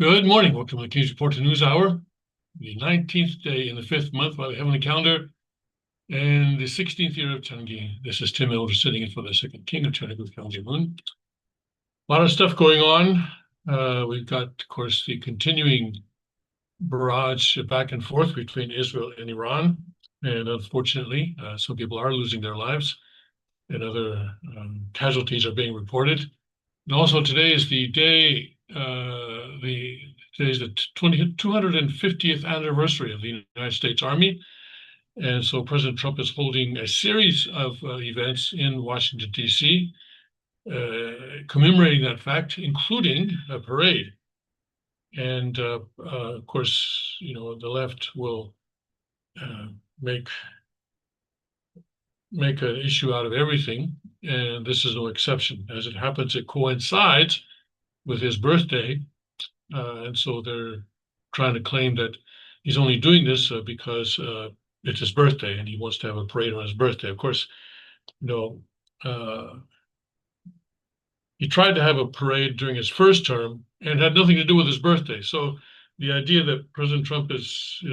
Good morning. Welcome to the King's Report News Hour, the 19th day in the 5th month by the heavenly calendar, and the 16th year of Changi. This is Tim Elder sitting in for the second king of China with Gyeonggi Moon. A lot of stuff going on. We've got, of course, the continuing barrage back and forth between Israel and Iran. And unfortunately, some people are losing their lives and other casualties are being reported. And also today is the day, today's the 250th anniversary of the United States Army. And so President Trump is holding a series of events in Washington, D.C., commemorating that fact, including a parade. And of course, the left will make an issue out of everything, and this is no exception. As it happens, it coincides with his birthday, and so they're trying to claim that he's only doing this because it's his birthday and he wants to have a parade on his birthday. Of course, he tried to have a parade during his first term and had nothing to do with his birthday. So the idea that President Trump is,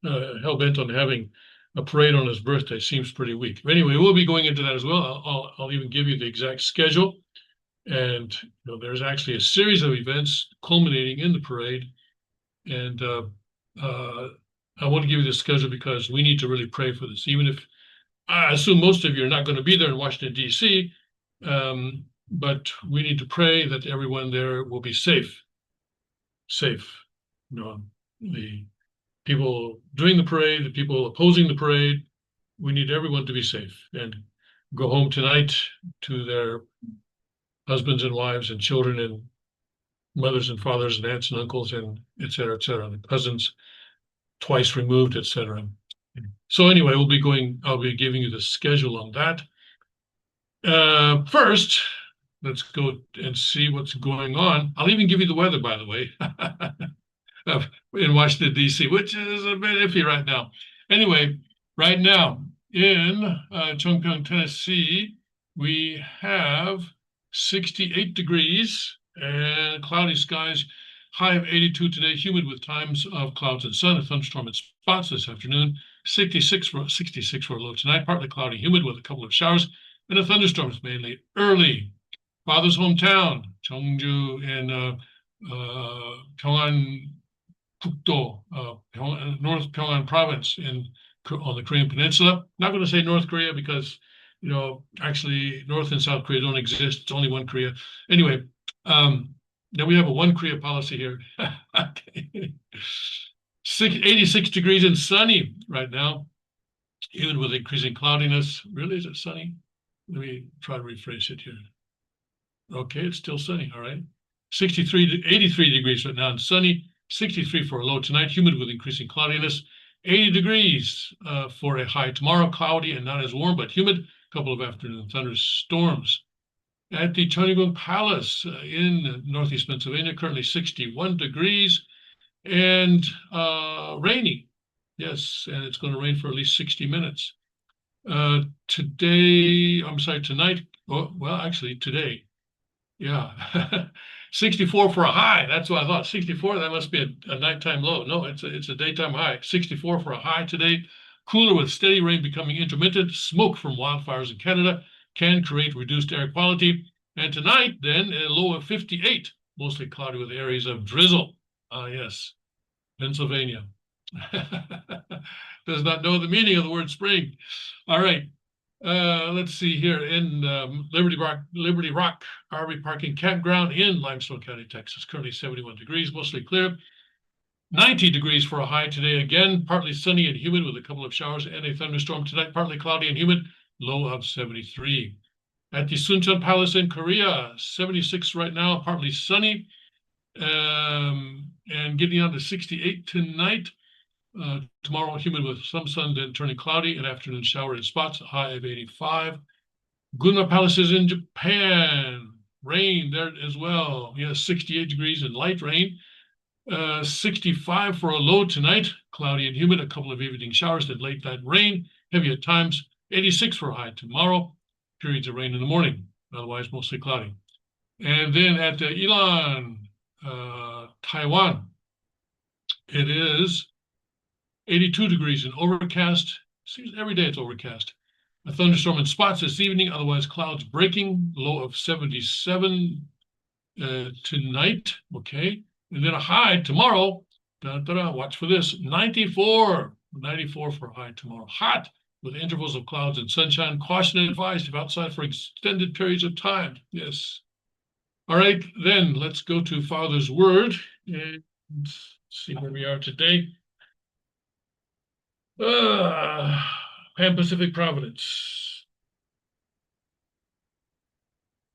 hell-bent on having a parade on his birthday seems pretty weak. But anyway, we'll be going into that as well. I'll even give you the exact schedule. And there's actually a series of events culminating in the parade. And I want to give you the schedule because we need to really pray for this. Even if I assume most of you are not going to be there in Washington, D.C., but we need to pray that everyone there will be safe. Safe. The people doing the parade, the people opposing the parade, we need everyone to be safe and go home tonight to their husbands and wives and children and mothers and fathers and aunts and uncles and et cetera, the cousins twice removed, et cetera. So anyway, I'll be giving you the schedule on that. First, let's go and see what's going on. I'll even give you the weather, by the way. In Washington, D.C., which is a bit iffy right now. Anyway, right now in Chongpyeong, Tennessee, we have 68 degrees and cloudy skies, high of 82 today, humid with times of clouds and sun, a thunderstorm in spots this afternoon, 66 for a low tonight, partly cloudy, humid with a couple of showers, and a thunderstorm mainly early. Father's hometown, Cheongju in Pyongan Pukto, North Pyongan Province on the Korean Peninsula. Not going to say North Korea because, actually North and South Korea don't exist. It's only one Korea. Anyway, now we have a one Korea policy here. 86 degrees and sunny right now, even with increasing cloudiness. Really, is it sunny? Let me try to rephrase it here. Okay, it's still sunny, all right. 83 degrees right now and sunny. 63 for a low tonight, humid with increasing cloudiness. 80 degrees for a high tomorrow, cloudy and not as warm, but humid. A couple of afternoon thunderstorms. At the Cheonggyeong Palace in northeast Pennsylvania, currently 61 degrees and rainy. Yes, and it's going to rain for at least 60 minutes. Tonight. Oh, well, actually, today. Yeah. 64 for a high. That's what I thought. 64, that must be a nighttime low. No, it's a daytime high. 64 for a high today. Cooler with steady rain becoming intermittent. Smoke from wildfires in Canada can create reduced air quality. And tonight, then, a low of 58, mostly cloudy with areas of drizzle. Yes, Pennsylvania. Does not know the meaning of the word spring. All right. Let's see here in Liberty Rock RV Parking Campground in Limestone County, Texas. Currently 71 degrees, mostly clear. 90 degrees for a high today. Again, partly sunny and humid with a couple of showers and a thunderstorm tonight. Partly cloudy and humid, low of 73. At the Suncheon Palace in Korea, 76 right now, partly sunny, and getting on to 68 tonight. Tomorrow, humid with some sun, then turning cloudy, an afternoon shower in spots, a high of 85. Gunma Palace is in Japan. Rain there as well. Yes, 68 degrees and light rain. 65 for a low tonight, cloudy and humid, a couple of evening showers, then late night rain, heavy at times. 86 for a high tomorrow, periods of rain in the morning, otherwise mostly cloudy. And then at Ilan, Taiwan. It is 82 degrees and overcast. Seems every day it's overcast. A thunderstorm in spots this evening, otherwise clouds breaking, low of 77 tonight, okay? And then a high tomorrow, watch for this, 94 for a high tomorrow. Hot with intervals of clouds and sunshine. Caution advised if outside for extended periods of time. Yes. All right, then let's go to Father's Word and see where we are today. Pan Pacific Providence.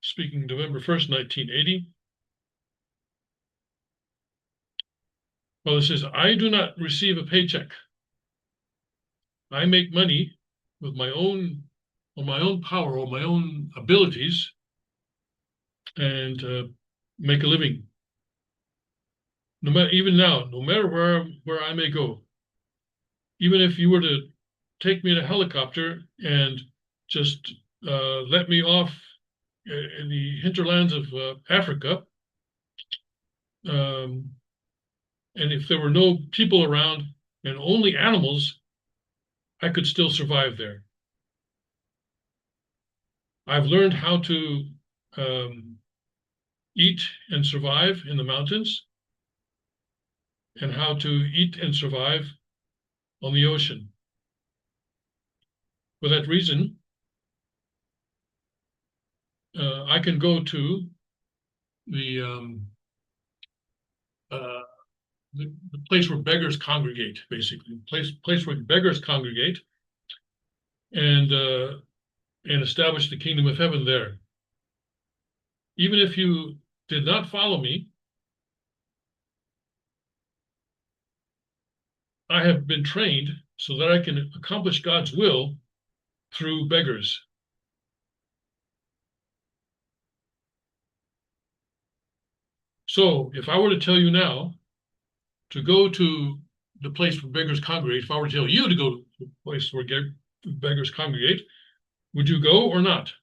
Speaking November 1st, 1980. Well, it says, I do not receive a paycheck. I make money with my own, on my own power, or my own abilities, and make a living. No matter, even now, no matter where I may go, even if you were to take me in a helicopter and just let me off in the hinterlands of Africa, and if there were no people around and only animals, I could still survive there. I've learned how to eat and survive in the mountains, and how to eat and survive on the ocean. For that reason, I can go to the place where beggars congregate, basically, place where beggars congregate, and establish the kingdom of heaven there. Even if you did not follow me, I have been trained so that I can accomplish God's will through beggars. So if I were to tell you now to go to the place where beggars congregate, if I were to tell you to go to the place where beggars congregate, would you go or not?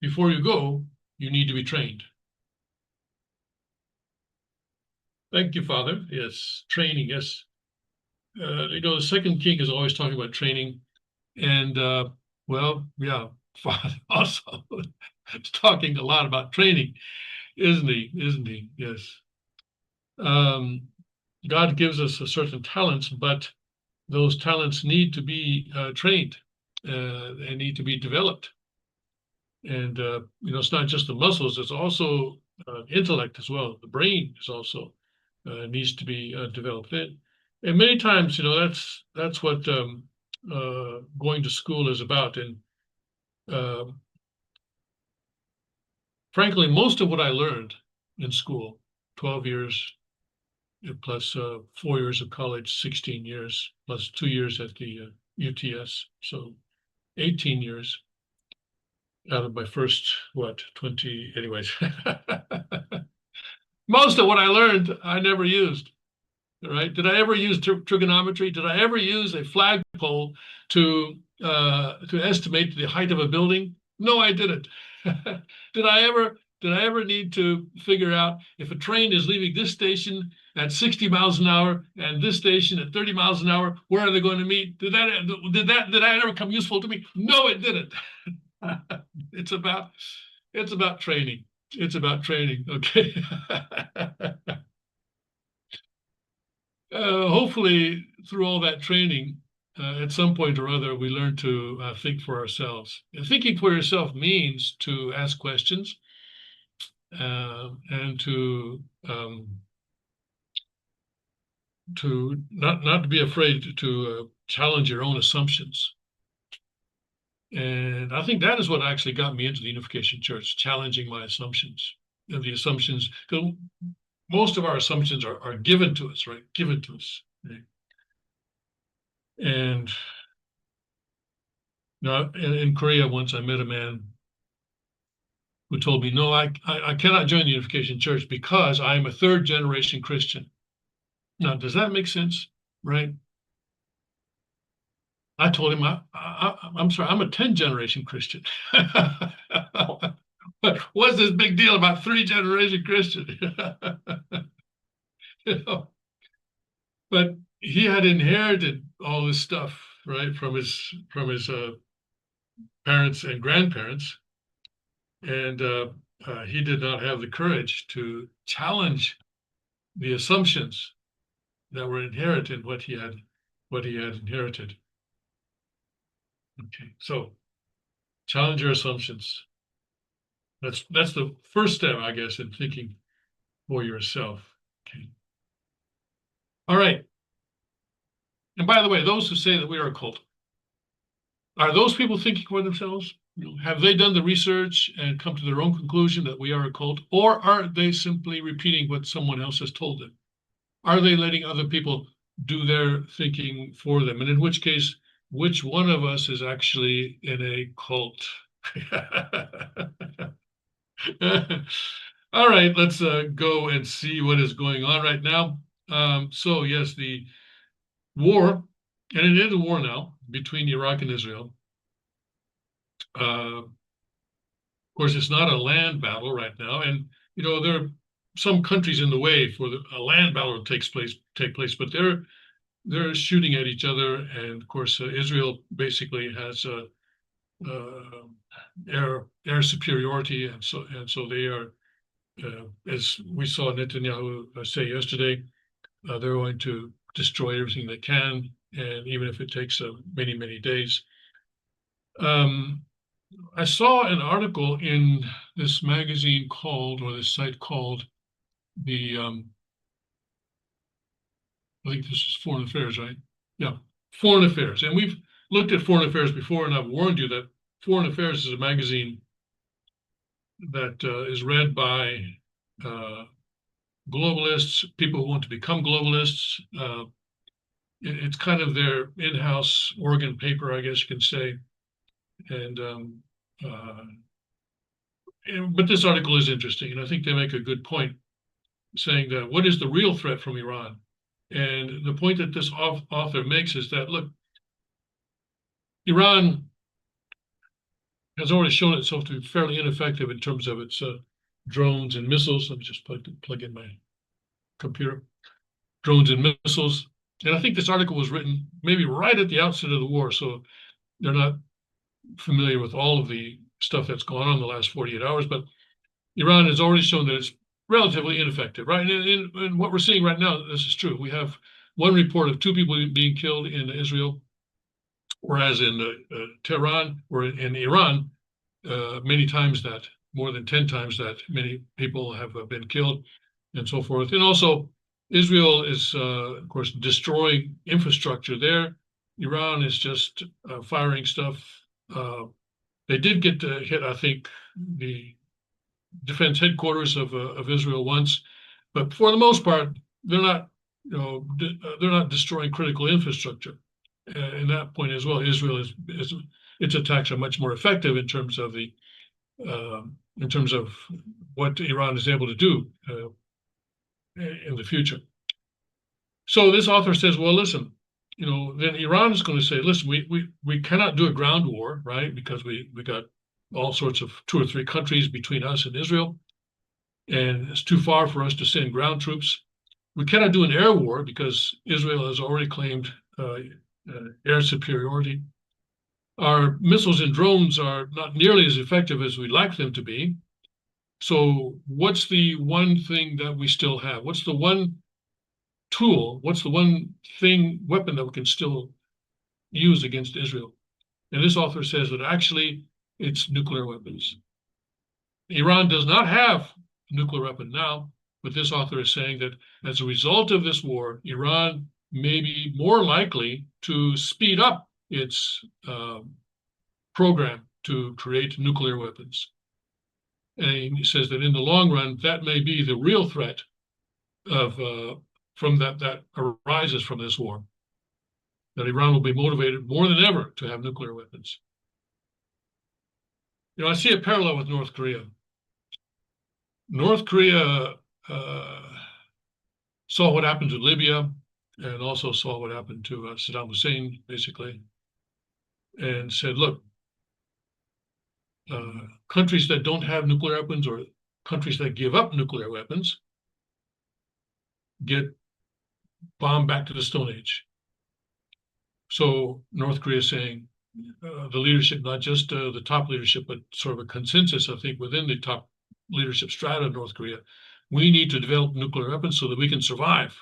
Before you go, you need to be trained. Thank you, Father. Yes, training, yes. The second king is always talking about training. And, well, yeah, Father also is talking a lot about training, isn't he? Isn't he? Yes. God gives us a certain talents, but those talents need to be trained. They need to be developed. And, it's not just the muscles, it's also intellect as well. The brain is also needs to be developed. And many times, that's what going to school is about. And frankly, most of what I learned in school, 12 years plus 4 years of college, 16 years plus 2 years at the UTS, so 18 years out of my first 20 anyways. Most of what I learned I never used. Right? Did I ever use trigonometry? Did I ever use a flagpole to estimate the height of a building? No, I didn't. Did I ever need to figure out if a train is leaving this station at 60 miles an hour and this station at 30 miles an hour, where are they going to meet? Did that ever come useful to me? No, it didn't. It's about training. It's about training. Okay. Hopefully, through all that training, at some point or other, we learn to think for ourselves. And thinking for yourself means to ask questions and to not to be afraid to challenge your own assumptions. And I think that is what actually got me into the Unification Church, challenging my assumptions. The assumptions, because most of our assumptions are given to us, right? Given to us. Right? And now in Korea, once I met a man who told me, no, I cannot join the Unification Church because I am a third generation Christian. Now, does that make sense? Right? I told him, I'm sorry, I'm a 10th generation Christian. What's this big deal about 3 generation Christian? You know, but he had inherited all this stuff, right, from his parents and grandparents, and he did not have the courage to challenge the assumptions that were inherent in what he had inherited. Okay, so challenge your assumptions. That's the first step, I guess, in thinking for yourself. Okay. All right. And by the way, those who say that we are a cult, are those people thinking for themselves? Have they done the research and come to their own conclusion that we are a cult, or are they simply repeating what someone else has told them? Are they letting other people do their thinking for them? And in which case, which one of us is actually in a cult? All right, let's go and see what is going on right now. So yes, the war, and it is a war now between Iraq and Israel. Of course, it's not a land battle right now, and there are some countries in the way for a land battle to take place, but they're shooting at each other, and of course, Israel basically has uh, air superiority, and so they are, as we saw Netanyahu say yesterday, they're going to destroy everything they can, and even if it takes many days. I saw an article in this magazine this site called the, I think this is Foreign Affairs, right? Yeah, Foreign Affairs. And we've looked at Foreign Affairs before, and I've warned you that Foreign Affairs is a magazine that is read by globalists, people who want to become globalists. It's kind of their in-house organ paper, I guess you can say. And but this article is interesting, and I think they make a good point, saying that what is the real threat from Iran? And the point that this author makes is that, look, Iran has already shown itself to be fairly ineffective in terms of its drones and missiles. Let me just plug in my computer. Drones and missiles. And I think this article was written maybe right at the outset of the war, so they're not familiar with all of the stuff that's gone on in the last 48 hours. But Iran has already shown that it's relatively ineffective, right? And what we're seeing right now, this is true. We have one report of 2 people being killed in Israel, whereas in Tehran or in Iran, many times that, more than 10 times that many people have been killed, and so forth. And also, Israel is, of course, destroying infrastructure there. Iran is just firing stuff. They did get hit, I think, the defense headquarters of Israel once, but for the most part, they're not, they're not destroying critical infrastructure. In that point as well, Israel is its attacks are much more effective in terms of what Iran is able to do in the future. So this author says, well, listen, then Iran is going to say, listen, we cannot do a ground war, right? Because we got all sorts of 2 or 3 countries between us and Israel, and it's too far for us to send ground troops. We cannot do an air war because Israel has already claimed air superiority. Our missiles and drones are not nearly as effective as we'd like them to be. So what's the one thing that we still have? What's the one tool? What's the one weapon that we can still use against Israel? And this author says that actually it's nuclear weapons. Iran does not have a nuclear weapon now, but this author is saying that as a result of this war, Iran may be more likely to speed up its program to create nuclear weapons. And he says that in the long run, that may be the real threat from that arises from this war, that Iran will be motivated more than ever to have nuclear weapons. I see a parallel with North Korea. North Korea saw what happened to Libya and also saw what happened to Saddam Hussein, basically, and said, look, countries that don't have nuclear weapons or countries that give up nuclear weapons get bombed back to the Stone Age. So North Korea is saying the leadership, not just the top leadership, but sort of a consensus, I think, within the top leadership strata of North Korea, we need to develop nuclear weapons so that we can survive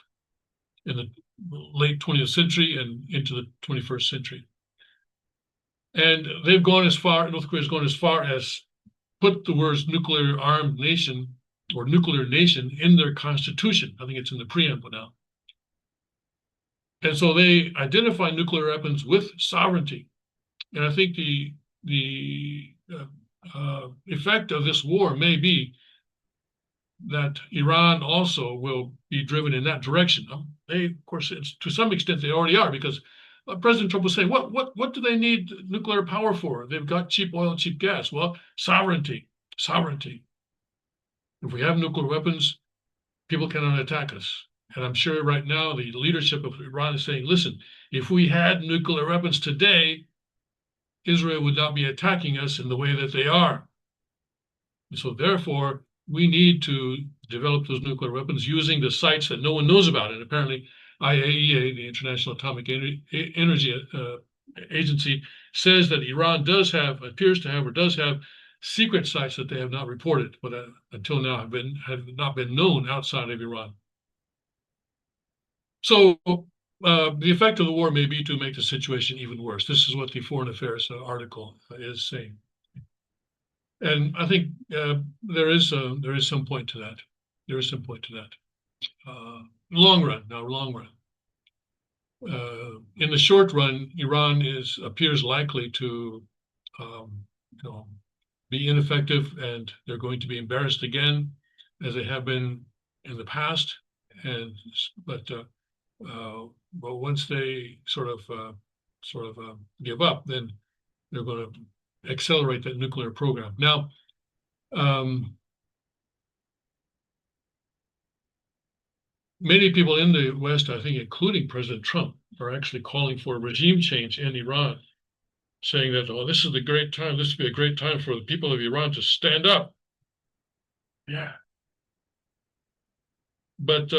in the late 20th century and into the 21st century. And they've gone as far, North Korea's gone as far as put the words nuclear armed nation or nuclear nation in their constitution. I think it's in the preamble now. And so they identify nuclear weapons with sovereignty. And I think the effect of this war may be that Iran also will be driven in that direction. They, of course, to some extent, they already are, because President Trump was saying, what do they need nuclear power for? They've got cheap oil, cheap gas. Well, sovereignty. If we have nuclear weapons, people cannot attack us. And I'm sure right now the leadership of Iran is saying, listen, if we had nuclear weapons today, Israel would not be attacking us in the way that they are. And so therefore, we need to develop those nuclear weapons using the sites that no one knows about. And apparently IAEA, the International Atomic Energy Agency, says that Iran appears to have secret sites that they have not reported, but until now have not been known outside of Iran. So the effect of the war may be to make the situation even worse. This is what the Foreign Affairs article is saying. And I think there is some point to that. There is some point to that. Long run. In the short run, Iran appears likely to be ineffective, and they're going to be embarrassed again, as they have been in the past. But once they sort of give up, then they're going to accelerate that nuclear program. Now, many people in the West, I think, including President Trump, are actually calling for a regime change in Iran, saying that, oh, this is the great time. This would be a great time for the people of Iran to stand up. Yeah. But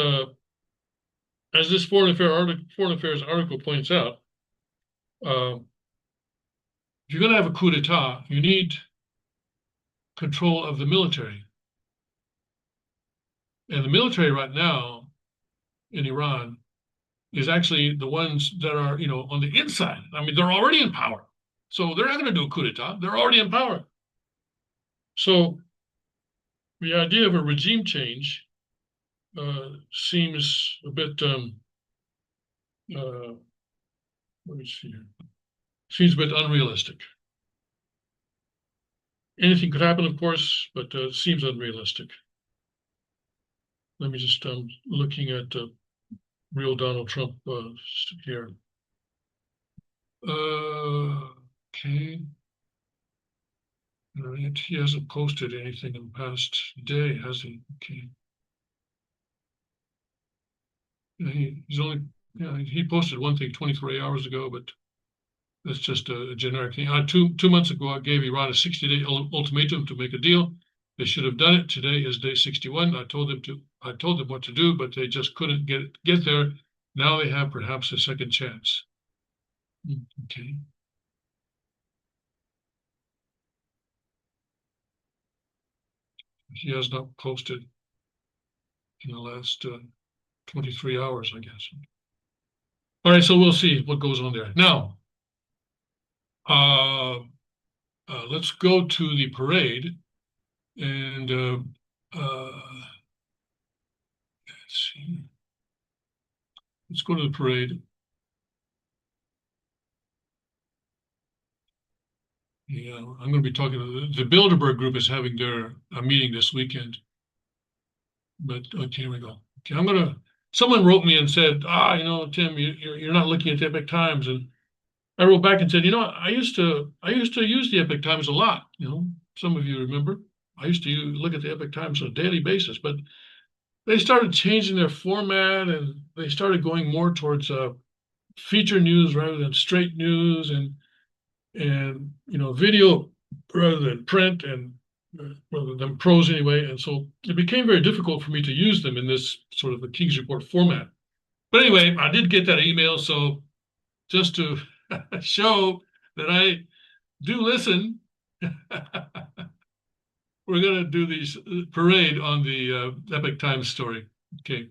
as this Foreign Affairs article points out, if you're going to have a coup d'etat, you need control of the military. And the military right now in Iran is actually the ones that are, on the inside. I mean, they're already in power. So they're not going to do a coup d'etat. They're already in power. So the idea of a regime change seems a bit, let me see here. Seems a bit unrealistic. Anything could happen, of course, but it seems unrealistic. Let me just, looking at real Donald Trump here. Okay. He hasn't posted anything in the past day, has he? Okay. He's only, he posted one thing 23 hours ago, but that's just a generic thing. 2 months ago, I gave Iran a 60-day ultimatum to make a deal. They should have done it. Today is day 61. I told them what to do, but they just couldn't get there. Now they have perhaps a second chance. Okay. He has not posted in the last 23 hours, I guess. All right, so we'll see what goes on there. Now, let's go to the parade, and let's see. Let's go to the parade. Yeah, I'm going to be talking to the Bilderberg Group is having their meeting this weekend. But okay, here we go. Okay, someone wrote me and said, Tim, you're not looking at the Epoch Times. And I wrote back and said, I used to use the Epoch Times a lot. Some of you remember, I used to look at the Epoch Times on a daily basis, but they started changing their format, and they started going more towards feature news rather than straight news, and video rather than print, and rather than prose anyway. And so it became very difficult for me to use them in this sort of a King's Report format. But anyway, I did get that email. So just to show that I do listen, we're going to do this parade on the Epoch Times story. Okay.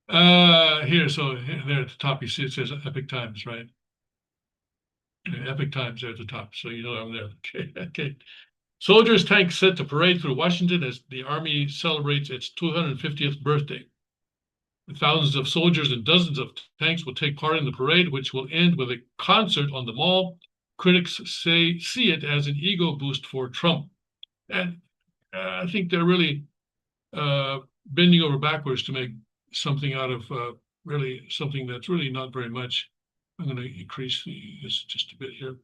Here, so there at the top, you see it says Epoch Times, right? Epoch Times there at the top, so you know I'm there. Okay, okay. Soldiers' tanks set to parade through Washington as the Army celebrates its 250th birthday. Thousands of soldiers and dozens of tanks will take part in the parade, which will end with a concert on the Mall. Critics see it as an ego boost for Trump. And I think they're really bending over backwards to make something out of really something that's really not very much. I'm going to increase this just a bit here.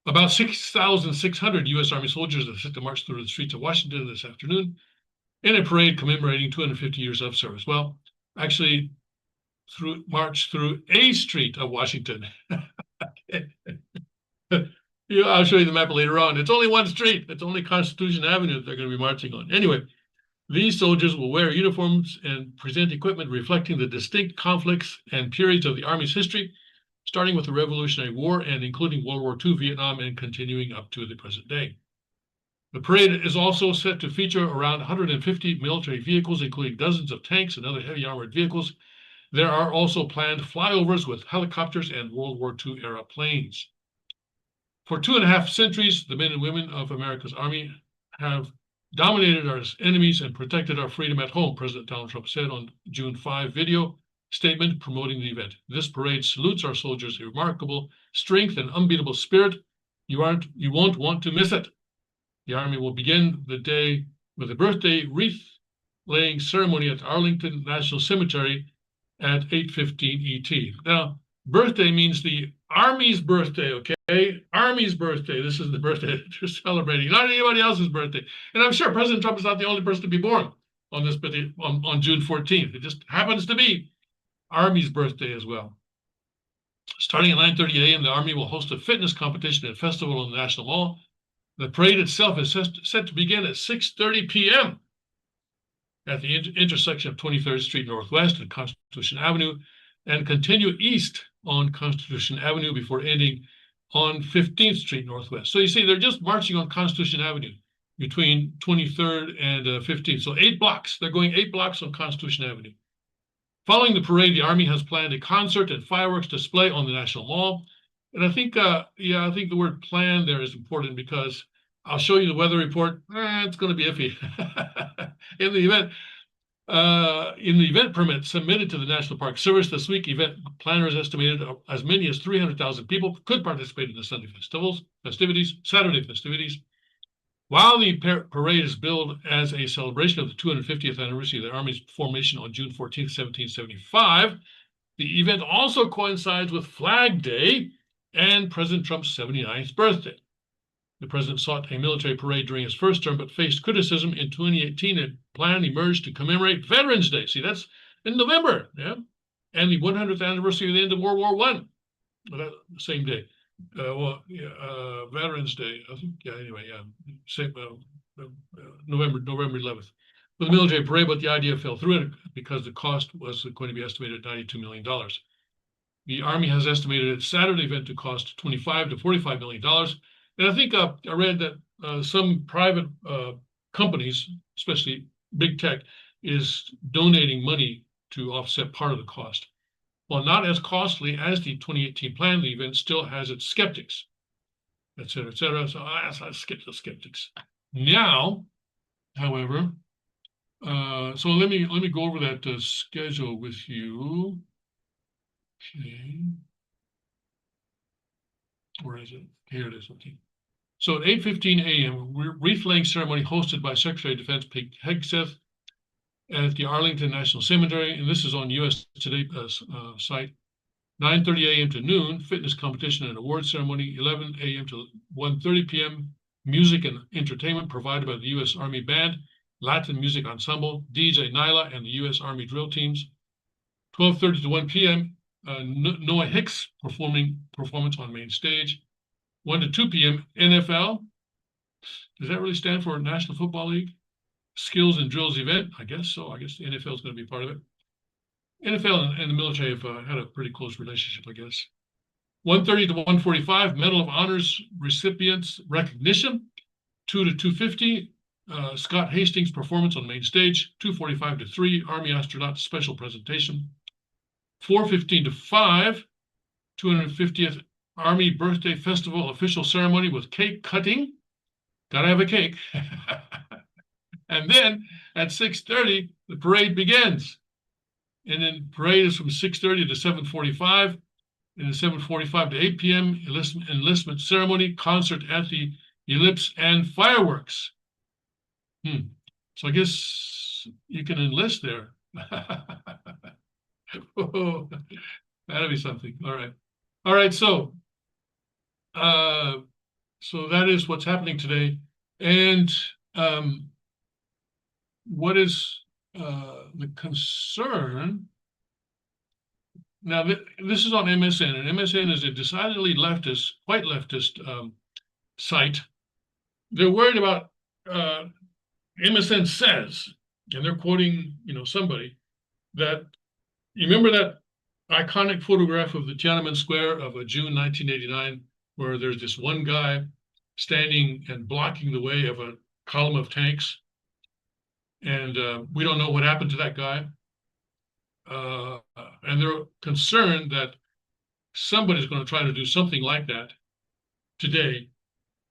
About 6,600 U.S. Army soldiers are set to march through the streets of Washington this afternoon in a parade commemorating 250 years of service. Well, actually, march through a street of Washington. I'll show you the map later on. It's only one street. It's only Constitution Avenue that they're going to be marching on. Anyway, these soldiers will wear uniforms and present equipment reflecting the distinct conflicts and periods of the Army's history, starting with the Revolutionary War and including World War II, Vietnam, and continuing up to the present day. The parade is also set to feature around 150 military vehicles, including dozens of tanks and other heavy armored vehicles. There are also planned flyovers with helicopters and World War II era planes. For 2.5 centuries, the men and women of America's Army have dominated our enemies and protected our freedom at home, President Donald Trump said on June 5 video statement promoting the event. This parade salutes our soldiers' remarkable strength and unbeatable spirit. You won't want to miss it. The Army will begin the day with a birthday wreath-laying ceremony at Arlington National Cemetery at 8:15 ET. Now, birthday means the Army's birthday, okay? Army's birthday. This is the birthday that you're celebrating, not anybody else's birthday. And I'm sure President Trump is not the only person to be born on this birthday, on June 14th. It just happens to be Army's birthday as well. Starting at 9:30 a.m., the Army will host a fitness competition and festival on the National Mall. The parade itself is set to begin at 6:30 p.m. at the intersection of 23rd Street Northwest and Constitution Avenue, and continue east on Constitution Avenue before ending on 15th Street Northwest. So you see, they're just marching on Constitution Avenue between 23rd and 15th. So 8 blocks. They're going 8 blocks on Constitution Avenue. Following the parade, the Army has planned a concert and fireworks display on the National Mall. And I think, I think the word "plan" there is important because I'll show you the weather report. It's going to be iffy. In the event permit submitted to the National Park Service this week, event planners estimated as many as 300,000 people could participate in the Saturday festivities. While the parade is billed as a celebration of the 250th anniversary of the Army's formation on June 14, 1775, the event also coincides with Flag Day and President Trump's 79th birthday. The president sought a military parade during his first term, but faced criticism in 2018. A plan emerged to commemorate Veterans Day. See, that's in November, yeah, and the 100th anniversary of the end of World War I. That same day. Veterans Day. I think. Yeah. Anyway, yeah. Same. November 11th. For the military parade, but the idea fell through because the cost was going to be estimated at $92 million. The Army has estimated its Saturday event to cost $25 to $45 million. And I think I read that some private companies, especially big tech, is donating money to offset part of the cost. While not as costly as the 2018 plan, the event still has its skeptics, et cetera, et cetera. So I skip the skeptics. Now, however, so let me go over that schedule with you. Okay. Where is it? Here it is. Okay. So at 8:15 a.m., wreath-laying ceremony hosted by Secretary of Defense Pete Hegseth at the Arlington National Cemetery, and this is on US Today site. 9:30 a.m. to noon, fitness competition and award ceremony. 11 a.m. to 1:30 p.m., music and entertainment provided by the U.S. Army Band, Latin Music Ensemble, DJ Nyla, and the U.S. Army drill teams. 12:30 to 1 p.m., Noah Hicks performance on main stage. 1 to 2 p.m. NFL. Does that really stand for National Football League? Skills and drills event? I guess so. I guess the NFL is going to be part of it. NFL and the military have had a pretty close relationship, I guess. 1:30 to 1:45, Medal of Honors recipients recognition. 2 to 2:50, Scott Hastings performance on main stage. 2:45 to 3, Army astronaut special presentation. 4:15 to 5, 250th Army Birthday Festival official ceremony with cake cutting. Gotta have a cake. And then at 6:30, the parade begins. And then parade is from 6:30 to 7:45. And then 7:45 to 8 p.m. enlistment ceremony, concert at the Ellipse, and fireworks. So I guess you can enlist there. Oh, that'll be something. All right. All right. So that is what's happening today. And what is the concern? Now, this is on MSN, and MSN is a decidedly leftist, quite leftist site. They're worried about, MSN says, and they're quoting, somebody, that, you remember that iconic photograph of the Tiananmen Square of June 1989, where there's this one guy standing and blocking the way of a column of tanks? And we don't know what happened to that guy. And they're concerned that somebody's going to try to do something like that today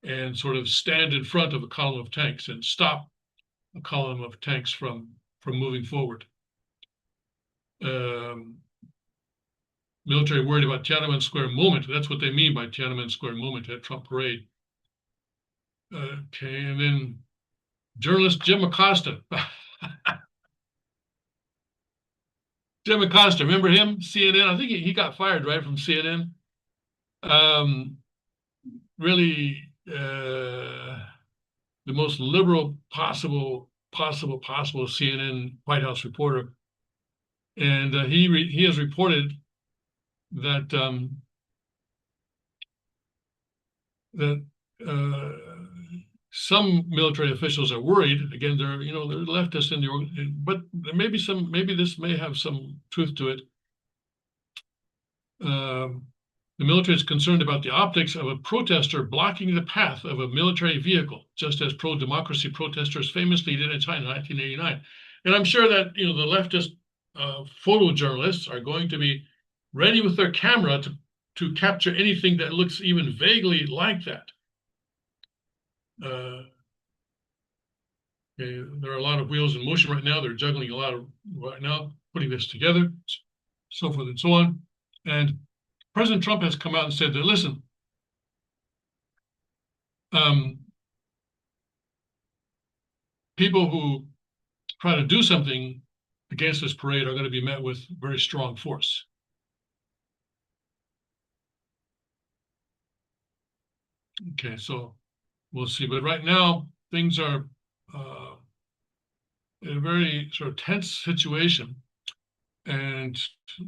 and sort of stand in front of a column of tanks and stop a column of tanks from moving forward. Military worried about Tiananmen Square moment. That's what they mean by Tiananmen Square moment at Trump parade. Okay, and then journalist Jim Acosta. Jim Acosta, remember him? CNN. I think he got fired, right, from CNN. Really, the most liberal possible CNN White House reporter, and he has reported that some military officials are worried. Again, they're leftists but maybe this may have some truth to it. The military is concerned about the optics of a protester blocking the path of a military vehicle, just as pro-democracy protesters famously did in China in 1989. And I'm sure that the leftist photojournalists are going to be ready with their camera to capture anything that looks even vaguely like that. Okay, there are a lot of wheels in motion right now. They're juggling a lot right now, putting this together, so forth and so on. And President Trump has come out and said that, listen, people who try to do something against this parade are going to be met with very strong force. Okay, so we'll see. But right now, things are in a very sort of tense situation. And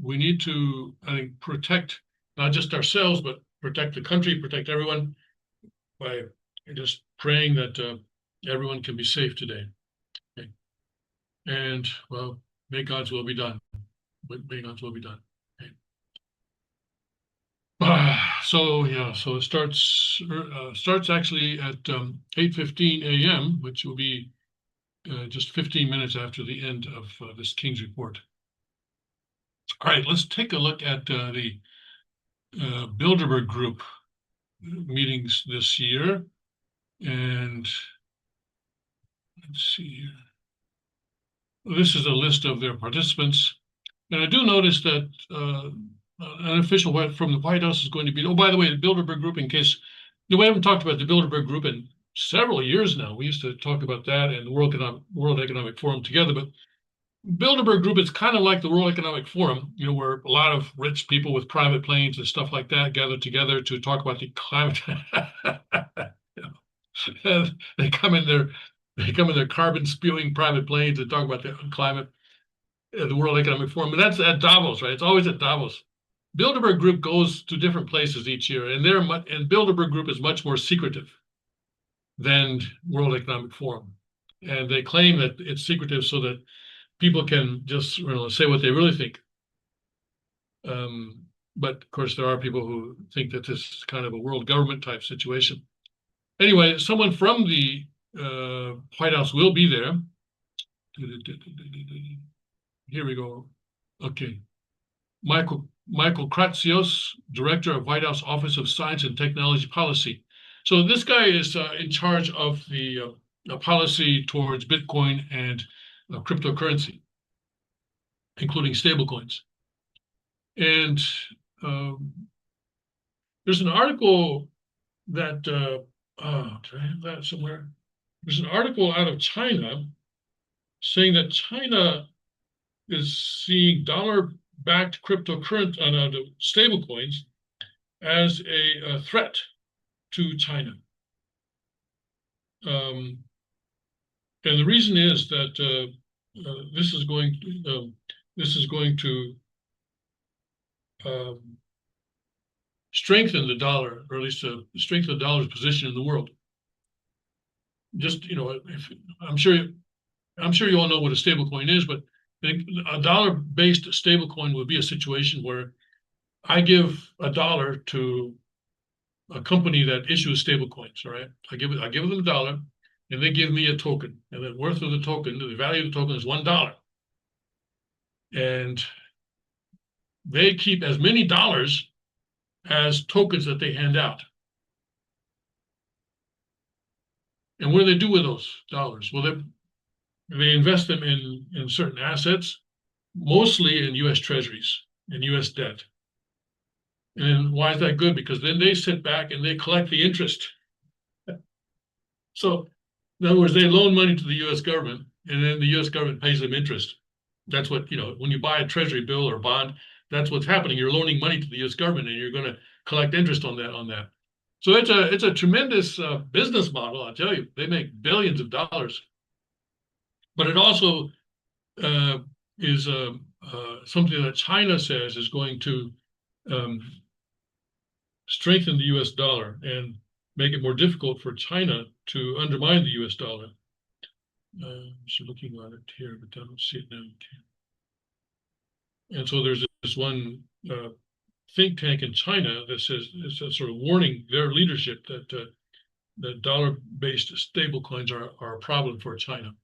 we need to, I think, protect not just ourselves, but protect the country, protect everyone by just praying that everyone can be safe today. Okay. And, well, may God's will be done. May God's will be done. Okay. So it starts actually at 8:15 a.m., which will be just 15 minutes after the end of this King's Report. All right, let's take a look at the Bilderberg Group meetings this year. And let's see here. This is a list of their participants. And I do notice that an official from the White House is going to be, oh, by the way, the Bilderberg Group, in case, we haven't talked about the Bilderberg Group in several years now. We used to talk about that and the World Economic Forum together, but Bilderberg Group is kind of like the World Economic Forum, where a lot of rich people with private planes and stuff like that gather together to talk about the climate. They come in their carbon spewing private planes to talk about the climate, the World Economic Forum. But that's at Davos, right? It's always at Davos. Bilderberg Group goes to different places each year, and Bilderberg Group is much more secretive than World Economic Forum. And they claim that it's secretive so that people can just say what they really think. But of course, there are people who think that this is kind of a world government type situation. Anyway, someone from the White House will be there. Here we go. Okay. Michael Kratsios, Director of White House Office of Science and Technology Policy. So this guy is in charge of the policy towards Bitcoin and cryptocurrency, including stablecoins. And there's an article that, do I have that somewhere? There's an article out of China saying that China is seeing dollar-backed cryptocurrency, stablecoins as a threat to China. And the reason is that this is going to strengthen the dollar, or at least strengthen the dollar's position in the world. Just I'm sure you all know what a stablecoin is, but a dollar-based stablecoin would be a situation where I give $1 to a company that issues stablecoins. All right, I give them $1, and they give me a token, and the worth of the token, the value of the token is $1, and they keep as many dollars as tokens that they hand out. And what do they do with those dollars? Well, they invest them in certain assets, mostly in U.S. treasuries and U.S. debt. And why is that good? Because then they sit back and they collect the interest. So, in other words, they loan money to the U.S. government, and then the U.S. government pays them interest. That's what, when you buy a treasury bill or bond, that's what's happening. You're loaning money to the U.S. government, and you're going to collect interest on that. So it's a tremendous business model. I'll tell you, they make billions of dollars. But it also is something that China says is going to strengthen the U.S. dollar and make it more difficult for China to undermine the U.S. dollar. I'm just looking at it here, but I don't see it now. And so there's this one think tank in China that says, it's a sort of warning their leadership that dollar-based stablecoins are a problem for China.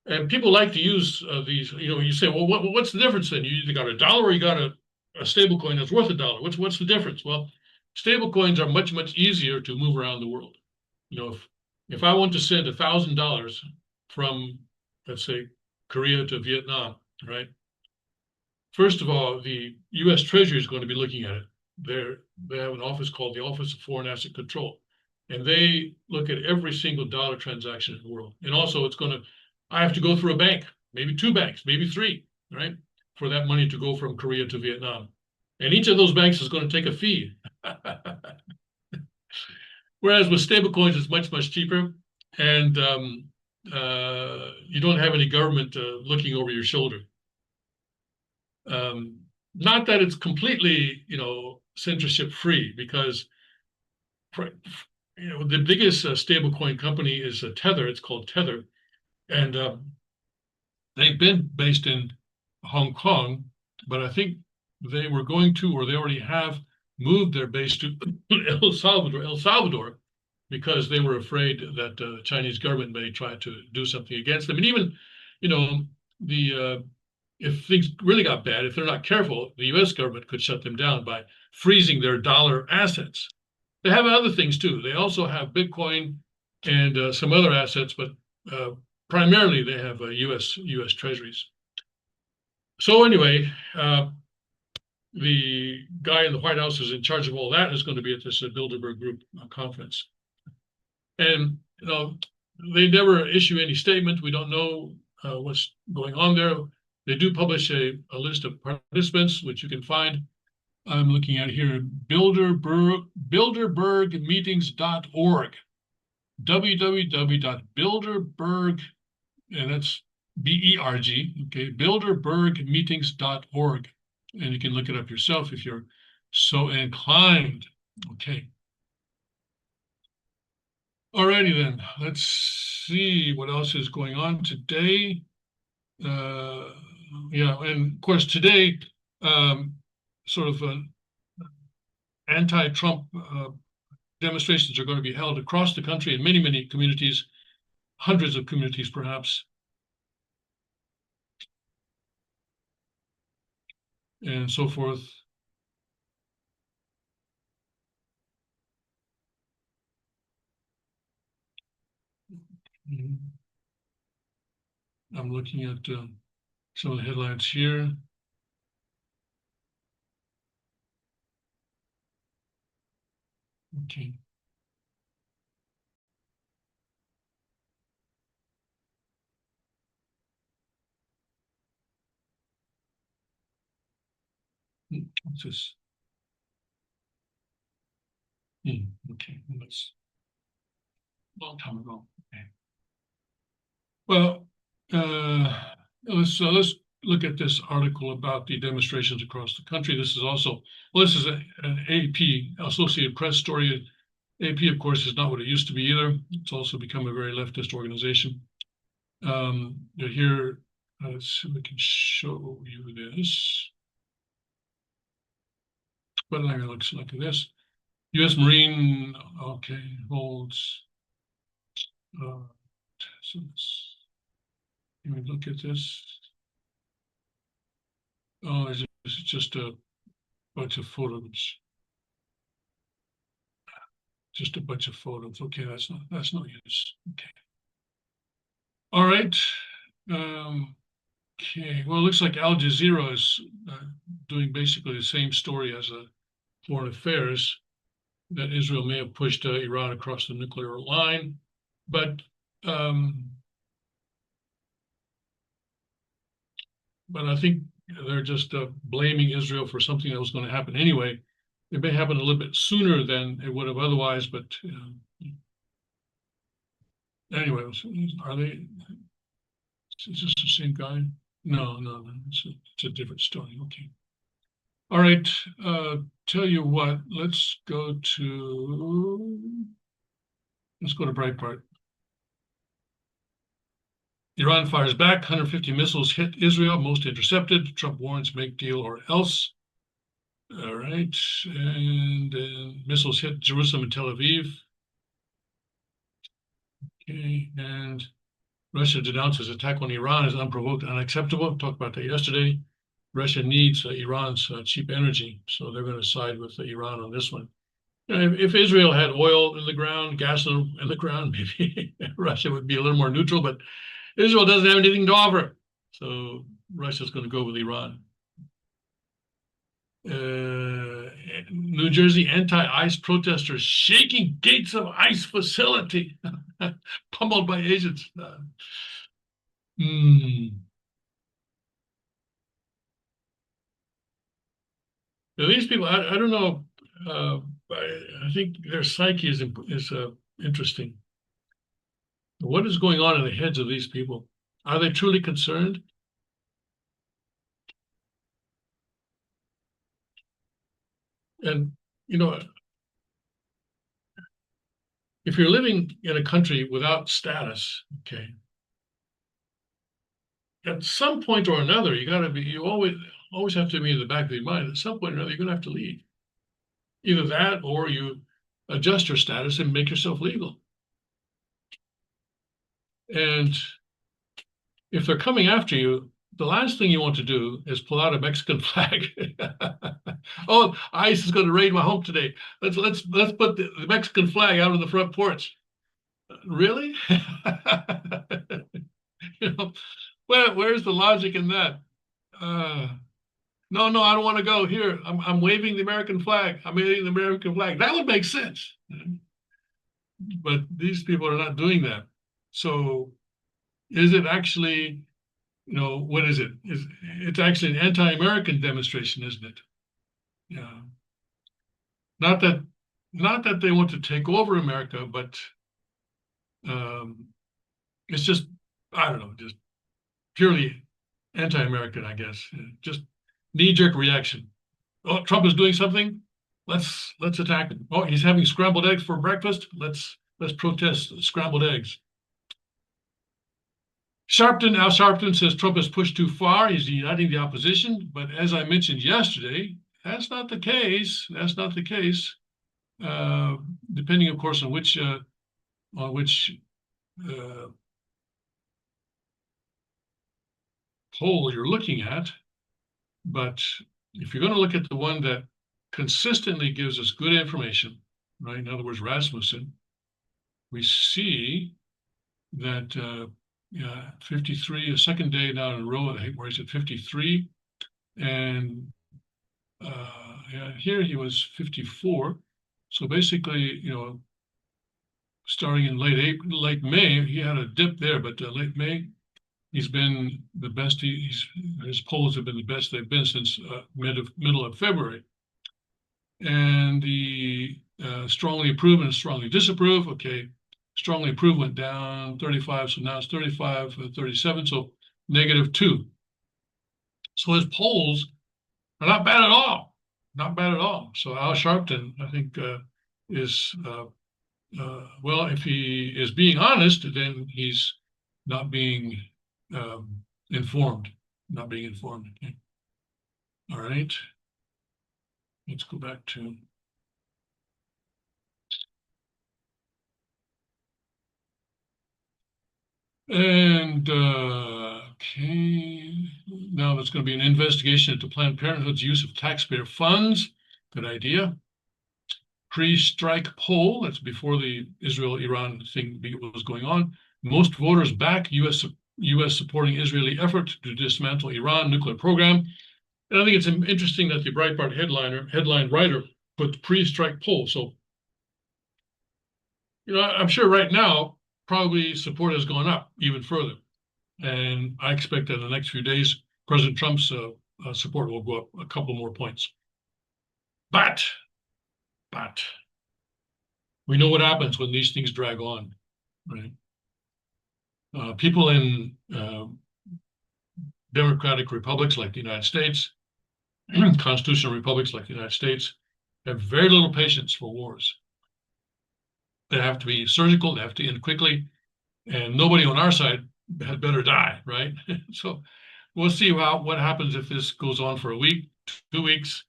And people like to use these, you say, well, what's the difference then? You either got $1 or you got a stablecoin that's worth $1. What's the difference? Well, stablecoins are much, much easier to move around the world. If I want to send $1,000 from, let's say, Korea to Vietnam, right? First of all, the U.S. Treasury is going to be looking at it. They have an office called the Office of Foreign Asset Control, and they look at every single dollar transaction in the world. And also, I have to go through a bank, maybe 2 banks, maybe 3, right, for that money to go from Korea to Vietnam. And each of those banks is going to take a fee. Whereas with stablecoins, it's much, much cheaper, and you don't have any government looking over your shoulder. Not that it's completely, censorship free, because the biggest stablecoin company is Tether. It's called Tether, and they've been based in Hong Kong, but I think they were going to, or they already have moved their base to El Salvador, because they were afraid that the Chinese government may try to do something against them. And even, if things really got bad, if they're not careful, the U.S. government could shut them down by freezing their dollar assets. They have other things too. They also have Bitcoin and some other assets, but primarily they have U.S. treasuries. So anyway, the guy in the White House who's in charge of all that is going to be at this Bilderberg Group conference. And, they never issue any statement. We don't know what's going on there. They do publish a list of participants, which you can find. I'm looking at here, bilderbergmeetings.org, www.bilderberg, and that's BERG, okay, bilderbergmeetings.org. And you can look it up yourself if you're so inclined. Okay. Alrighty then. Let's see what else is going on today. Yeah, and of course today, sort of anti-Trump demonstrations are going to be held across the country in many, many communities, hundreds of communities perhaps, and so forth. I'm looking at some of the headlines here. Okay. What's this? Okay, that's a long time ago. Okay. Well, let's look at this article about the demonstrations across the country. This is also, well, this is an AP, Associated Press story. AP, of course, is not what it used to be either. It's also become a very leftist organization. Here, let's see if I can show you this. But I'm going to look like this. U.S. Marine, okay, holds. So let me look at this. Oh, it's just a bunch of photos. Just a bunch of photos. Okay, that's no use. Okay. All right. Okay. Well, it looks like Al Jazeera is doing basically the same story as Foreign Affairs, that Israel may have pushed Iran across the nuclear line, but I think they're just blaming Israel for something that was going to happen anyway. It may happen a little bit sooner than it would have otherwise, but anyways, are they? Is this the same guy? No, it's a different story. Okay. All right. Tell you what, let's go to Breitbart. Iran fires back, 150 missiles hit Israel, most intercepted. Trump warns make deal or else. All right. And missiles hit Jerusalem and Tel Aviv. Okay. And Russia denounces attack on Iran as unprovoked and unacceptable. Talked about that yesterday. Russia needs Iran's cheap energy, so they're going to side with Iran on this one. You know, if Israel had oil in the ground, gas in the ground, maybe Russia would be a little more neutral, but Israel doesn't have anything to offer. So Russia's going to go with Iran. New Jersey anti-ICE protesters shaking gates of ICE facility, pummeled by agents. These people, I don't know. I think their psyche is interesting. What is going on in the heads of these people? Are they truly concerned? And you know, if you're living in a country without status, okay, at some point or another, you always have to be in the back of your mind. At some point or another, you're going to have to leave. Either that, or you adjust your status and make yourself legal. And if they're coming after you, the last thing you want to do is pull out a Mexican flag. Oh, ICE is going to raid my home today. Let's put the Mexican flag out on the front porch. Really? You know, where's the logic in that? No, I don't want to go. Here, I'm waving the American flag. I'm waving the American flag. That would make sense. But these people are not doing that. So is it actually, what is it? It's actually an anti-American demonstration, isn't it? Yeah. Not that they want to take over America, but it's just, I don't know, just purely anti-American, I guess. Just knee-jerk reaction. Oh, Trump is doing something. Let's attack him. Oh, he's having scrambled eggs for breakfast. Let's protest scrambled eggs. Al Sharpton says Trump has pushed too far. He's uniting the opposition. But as I mentioned yesterday, that's not the case. That's not the case. Depending, of course, on which poll you're looking at. But if you're going to look at the one that consistently gives us good information, right? In other words, Rasmussen, we see that 53, a second day now in a row, where he's at 53, and here he was 54. So basically, starting in late May, he had a dip there, but late May, he's been the best. His polls have been the best they've been since middle of February. And the strongly approve and strongly disapprove. Okay, strongly approve went down 35, so now it's 35, 37, so -2. So his polls are not bad at all. Not bad at all. So Al Sharpton, I think, is well, if he is being honest, then he's not being informed. Not being informed. Okay. All right. Let's go back to. And okay, now there's going to be an investigation into Planned Parenthood's use of taxpayer funds. Good idea. Pre-strike poll, that's before the Israel-Iran thing was going on. Most voters back U.S. supporting Israeli effort to dismantle Iran nuclear program. And I think it's interesting that the Breitbart headline writer put pre-strike poll. So, I'm sure right now, probably support has gone up even further. And I expect that in the next few days, President Trump's support will go up a couple more points. But we know what happens when these things drag on, right? People in democratic republics like the United States, constitutional republics like the United States, have very little patience for wars. They have to be surgical, they have to end quickly, and nobody on our side had better die, right? So we'll see what happens if this goes on for a week, 2 weeks.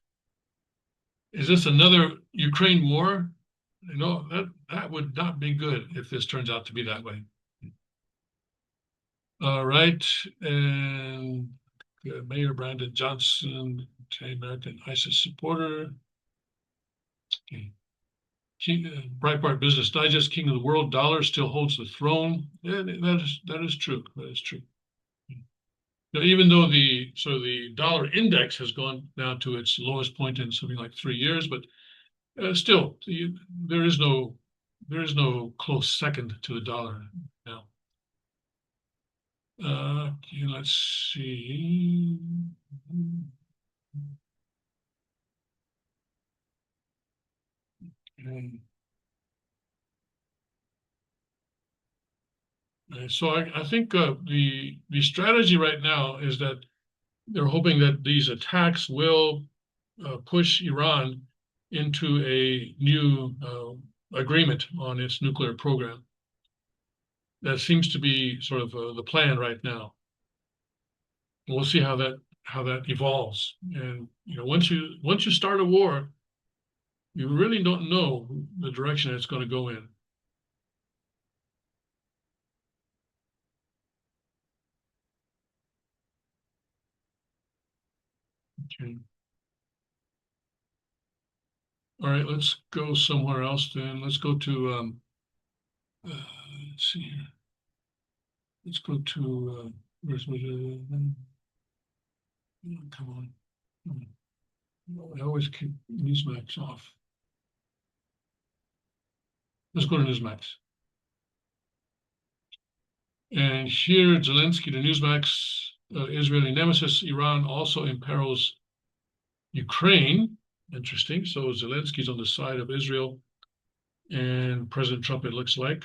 Is this another Ukraine war? That would not be good if this turns out to be that way. All right, and Mayor Brandon Johnson, American ISIS supporter. Okay. Breitbart Business Digest, King of the World, dollar still holds the throne. Yeah, that is true. That is true. Even though the dollar index has gone down to its lowest point in something like 3 years, but still, there is no close second to the dollar now. Okay, let's see. So I think the strategy right now is that they're hoping that these attacks will push Iran into a new agreement on its nuclear program. That seems to be sort of the plan right now. And we'll see how that evolves. And once you start a war, you really don't know the direction it's going to go in. Okay. All right, let's go somewhere else then. Let's go to let's see here. Let's go to where's come on. I always keep Newsmax off. Let's go to Newsmax. And here, Zelensky to Newsmax, Israeli nemesis, Iran also imperils Ukraine. Interesting. So Zelensky's on the side of Israel and President Trump, it looks like.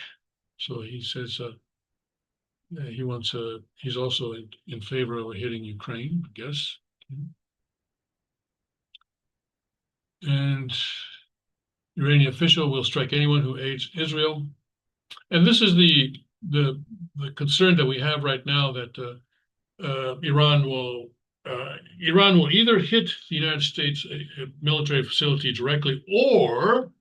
So he says he wants he's also in favor of hitting Ukraine, I guess. And Iranian official will strike anyone who aids Israel. And this is the concern that we have right now, that Iran will either hit the United States a military facility directly, or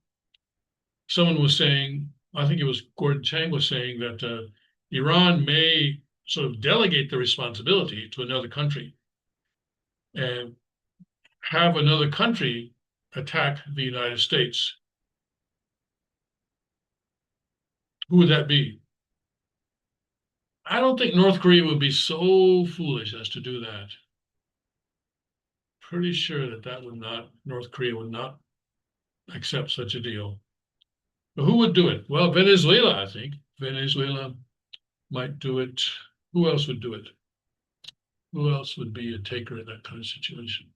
someone was saying, I think it was Gordon Chang was saying, that Iran may sort of delegate the responsibility to another country and have another country attack the United States. Who would that be? I don't think North Korea would be so foolish as to do that. Pretty sure that North Korea would not accept such a deal. But who would do it? Well, Venezuela, I think. Venezuela might do it. Who else would do it? Who else would be a taker in that kind of situation?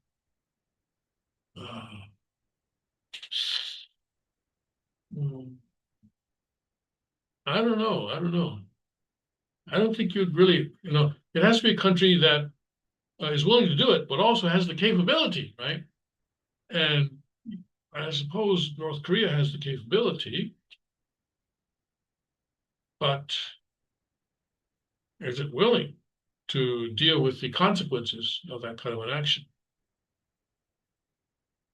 I don't know. I don't know. I don't think you'd really, it has to be a country that is willing to do it, but also has the capability, right? And I suppose North Korea has the capability, but is it willing to deal with the consequences of that kind of an action?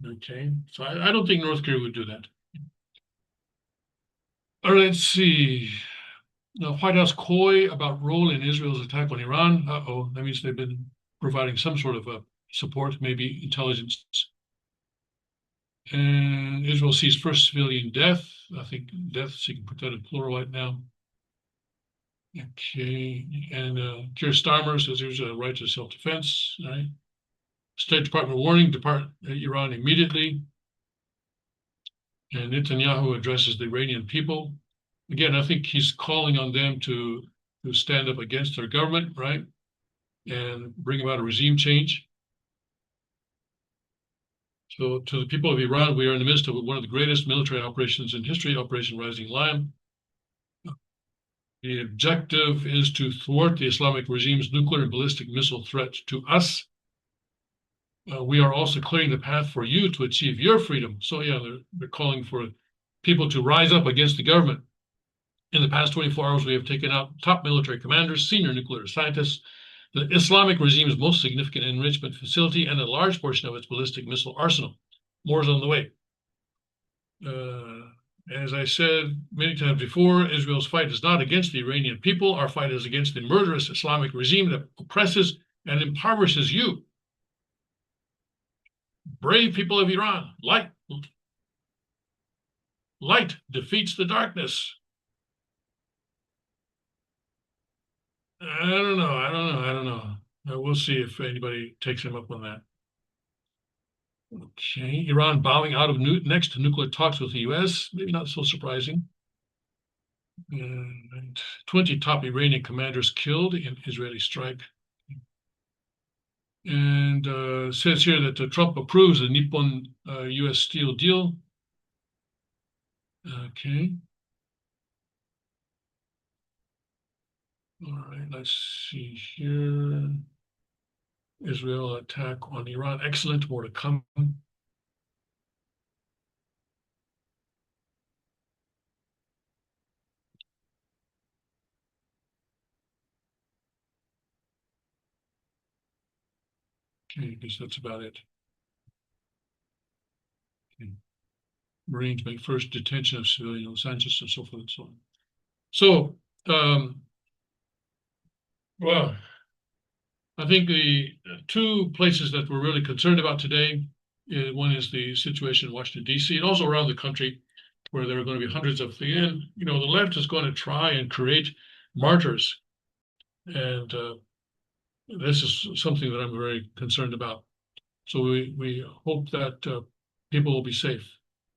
Okay, so I don't think North Korea would do that. All right, let's see. Now, White House coy about role in Israel's attack on Iran. Uh-oh, that means they've been providing some sort of support, maybe intelligence. And Israel sees first civilian death. I think deaths, you can put that in plural right now. Okay, and Keir Starmer says there's a right to self-defense, right? State Department warning, depart Iran immediately. And Netanyahu addresses the Iranian people. Again, I think he's calling on them to stand up against their government, right? And bring about a regime change. So to the people of Iran, we are in the midst of one of the greatest military operations in history, Operation Rising Lion. The objective is to thwart the Islamic regime's nuclear and ballistic missile threat to us. We are also clearing the path for you to achieve your freedom. So yeah, they're calling for people to rise up against the government. In the past 24 hours, we have taken out top military commanders, senior nuclear scientists, the Islamic regime's most significant enrichment facility, and a large portion of its ballistic missile arsenal. More is on the way. As I said many times before, Israel's fight is not against the Iranian people. Our fight is against the murderous Islamic regime that oppresses and impoverishes you. Brave people of Iran, light defeats the darkness. I don't know. We'll see if anybody takes him up on that. Okay, Iran bowing out of next to nuclear talks with the U.S. Maybe not so surprising. And 20 top Iranian commanders killed in Israeli strike. And says here that Trump approves the Nippon U.S. steel deal. Okay. All right, let's see here. Israel attack on Iran. Excellent, more to come. Okay, I guess that's about it. Okay. Marines make first detention of civilian Los Angeles and so forth and so on. So, well, I think the two places that we're really concerned about today, one is the situation in Washington, D.C., and also around the country, where there are going to be hundreds of the end. The left is going to try and create martyrs. And this is something that I'm very concerned about. So we hope that people will be safe.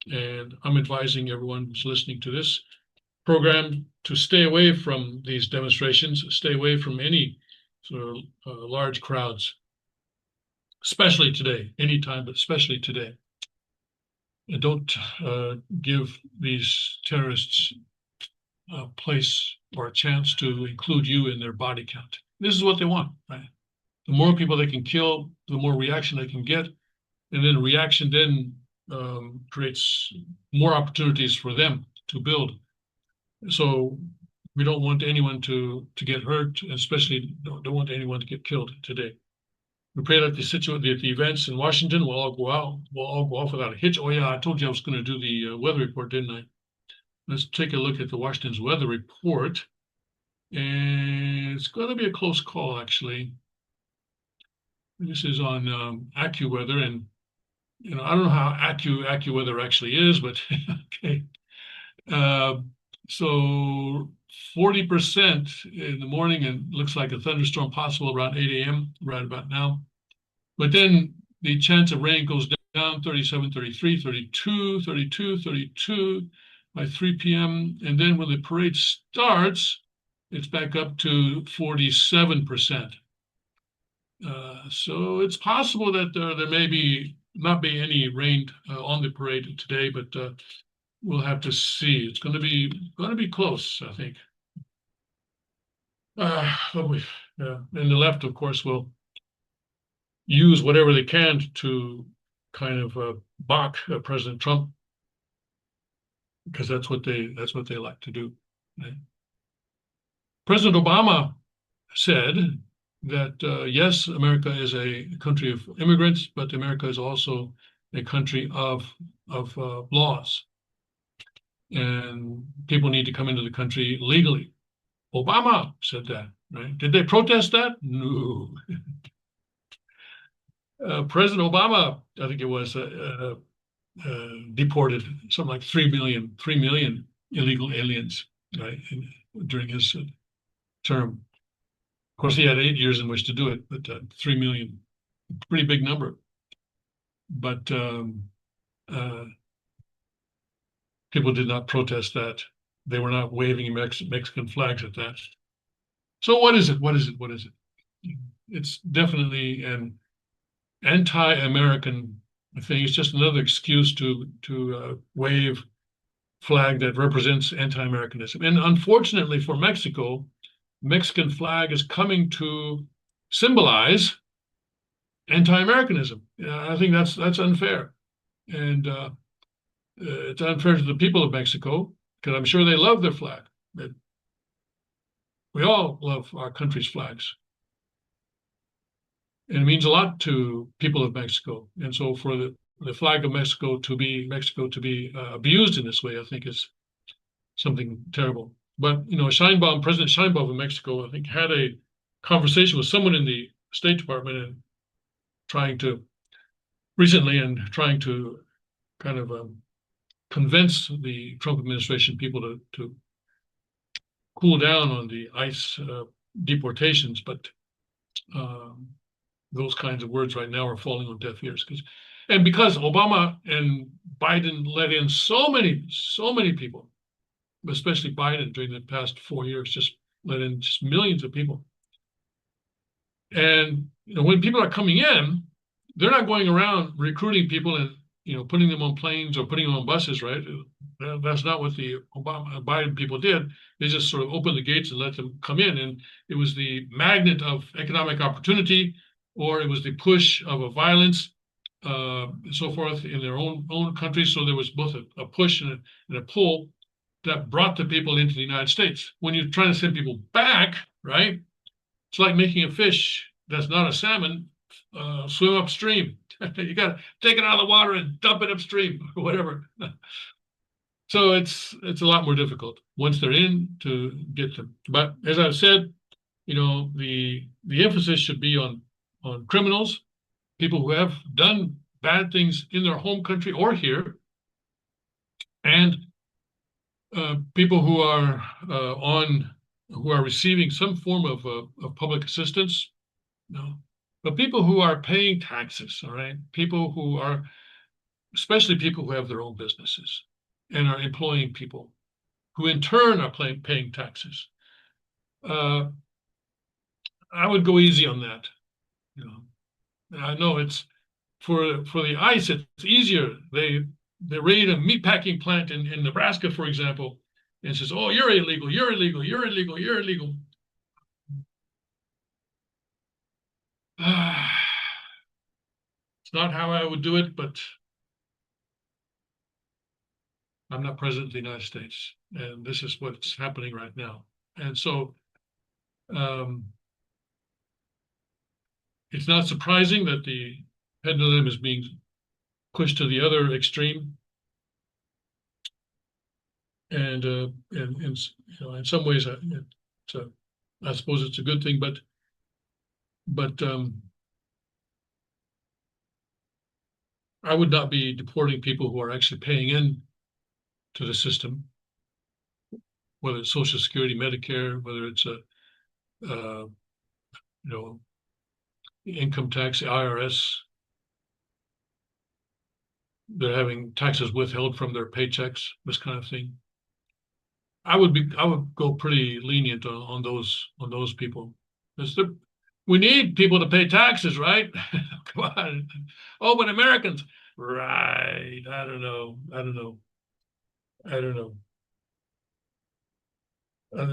And I'm advising everyone who's listening to this program to stay away from these demonstrations, stay away from any sort of large crowds, especially today, anytime, but especially today. And don't give these terrorists a place or a chance to include you in their body count. This is what they want, right? The more people they can kill, the more reaction they can get. And then reaction then creates more opportunities for them to build. So we don't want anyone to get hurt, especially don't want anyone to get killed today. We pray that the events in Washington will all go out. Will all go off without a hitch. Oh yeah, I told you I was going to do the weather report, didn't I? Let's take a look at the Washington's weather report, and it's going to be a close call actually. This is on AccuWeather, and I don't know how AccuWeather actually is, but okay. Uh, so 40% in the morning, and looks like a thunderstorm possible around 8 a.m. right about now. But then the chance of rain goes down 37, 33, 32, 32, 32 by 3 p.m. And then when the parade starts, it's back up to 47%. So it's possible that there may not be any rain on the parade today, but we'll have to see. It's going to be close, I think. And the left, of course, will use whatever they can to kind of balk President Trump, because that's what they like to do. Right? President Obama said that yes, America is a country of immigrants, but America is also a country of laws, and people need to come into the country legally. Obama said that, right? Did they protest that? No. President Obama, I think it was, deported something like 3 million illegal aliens, right, during his term. Of course, he had 8 years in which to do it, but 3 million, pretty big number. But people did not protest that. They were not waving Mexican flags at that. So what is it? What is it? What is it? It's definitely an anti-American thing. It's just another excuse to wave flag that represents anti-Americanism. And unfortunately for Mexico, Mexican flag is coming to symbolize anti-Americanism. I think that's unfair, and it's unfair to the people of Mexico, because I'm sure they love their flag. But we all love our country's flags, and it means a lot to people of Mexico. And so for the flag of Mexico to be abused in this way, I think is something terrible. But President Sheinbaum of Mexico, I think, had a conversation with someone in the State Department and trying to kind of convince the Trump administration people to cool down on the ICE deportations. But those kinds of words right now are falling on deaf ears, because Obama and Biden let in so many people, especially Biden during the past 4 years, just let in just millions of people. And when people are coming in, they're not going around recruiting people and putting them on planes or putting them on buses, right? That's not what the Biden people did. They just sort of opened the gates and let them come in, and it was the magnet of economic opportunity, or it was the push of a violence, and so forth in their own country. So there was both a push and a pull that brought the people into the United States. When you're trying to send people back, right? It's like making a fish that's not a salmon swim upstream. You got to take it out of the water and dump it upstream or whatever. So it's a lot more difficult once they're in to get them. But as I've said, the emphasis should be on criminals, people who have done bad things in their home country or here, and people who are receiving some form of public assistance. But people who are paying taxes, all right, especially people who have their own businesses and are employing people who in turn are paying taxes. I would go easy on that. I know it's for the ICE, it's easier. They raid a meatpacking plant in Nebraska, for example, and says, "Oh, you're illegal, you're illegal, you're illegal, you're illegal." It's not how I would do it, but I'm not president of the United States, and this is what's happening right now. And so it's not surprising that the pendulum is being pushed to the other extreme. And you know, in some ways, I suppose it's a good thing, but I would not be deporting people who are actually paying in to the system, whether it's Social Security, Medicare, whether it's a you know, income tax, the IRS. They're having taxes withheld from their paychecks, this kind of thing. I would go pretty lenient on those people. We need people to pay taxes, right? Come on. Oh, but Americans, right? I don't know.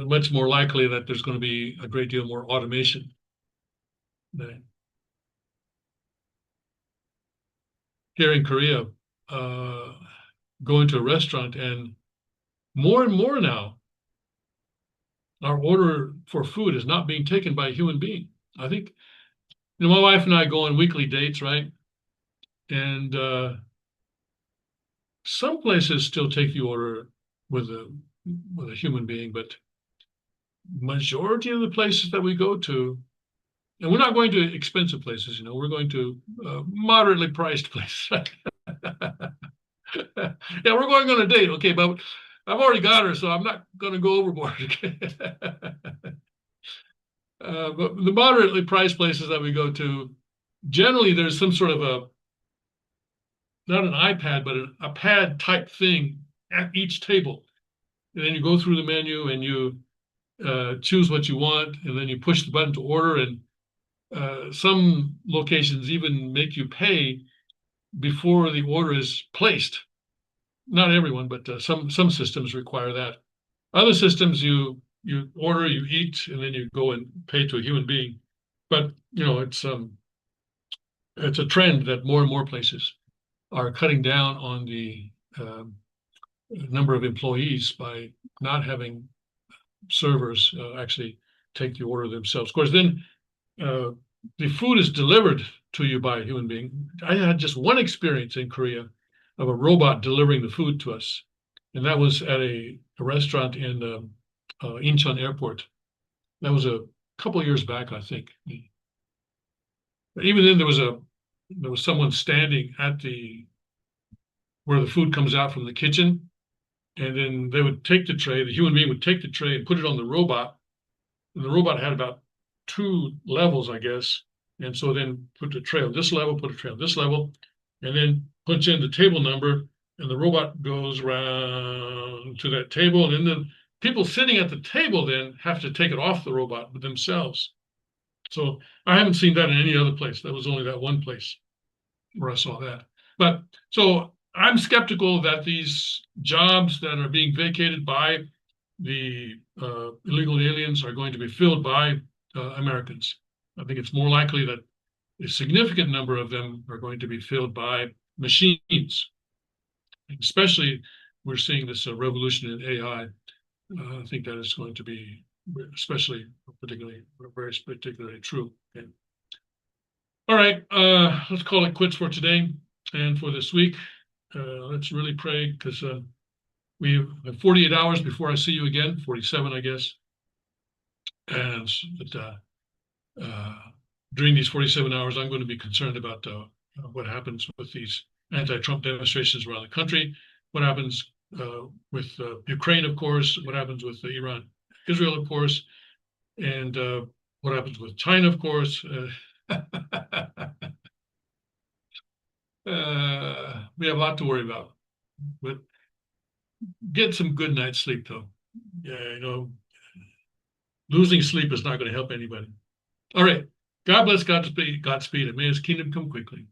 Much more likely that there's going to be a great deal more automation. Here in Korea, going to a restaurant, and more now, our order for food is not being taken by a human being. I think, you know, my wife and I go on weekly dates, right? And some places still take the order with a human being, but majority of the places that we go to, and we're not going to expensive places, you know, we're going to moderately priced places. Yeah, we're going on a date, okay, but I've already got her, so I'm not going to go overboard. Okay? But the moderately priced places that we go to, generally there's some sort of not an iPad, but a pad type thing at each table. And then you go through the menu and you choose what you want, and then you push the button to order. And some locations even make you pay before the order is placed. Not everyone, but some systems require that. Other systems, you order, you eat, and then you go and pay to a human being. But you know, it's a trend that more and more places are cutting down on the number of employees by not having servers actually take the order themselves. Of course, then the food is delivered to you by a human being. I had just one experience in Korea of a robot delivering the food to us, and that was at a restaurant in Incheon Airport. That was a couple of years back, I think. But even then, there was someone standing at where the food comes out from the kitchen, and then they would take the tray. The human being would take the tray and put it on the robot, and the robot had about 2 levels, I guess. And so then put the tray on this level, put a tray on this level, and then punch in the table number, and the robot goes around to that table, and then the people sitting at the table then have to take it off the robot themselves. So I haven't seen that in any other place. That was only that one place where I saw that. But so I'm skeptical that these jobs that are being vacated by the illegal aliens are going to be filled by Americans. I think it's more likely that a significant number of them are going to be filled by machines. Especially, we're seeing this revolution in AI. I think that is going to be very particularly true. Okay. All right, let's call it quits for today and for this week. Let's really pray, because we have 48 hours before I see you again, 47, I guess. And during these 47 hours, I'm going to be concerned about what happens with these anti-Trump demonstrations around the country, what happens with Ukraine, of course, what happens with Iran, Israel, of course, and what happens with China, of course. We have a lot to worry about, but get some good night's sleep, though. Yeah, you know, losing sleep is not going to help anybody. All right. God bless, Godspeed, and may his kingdom come quickly.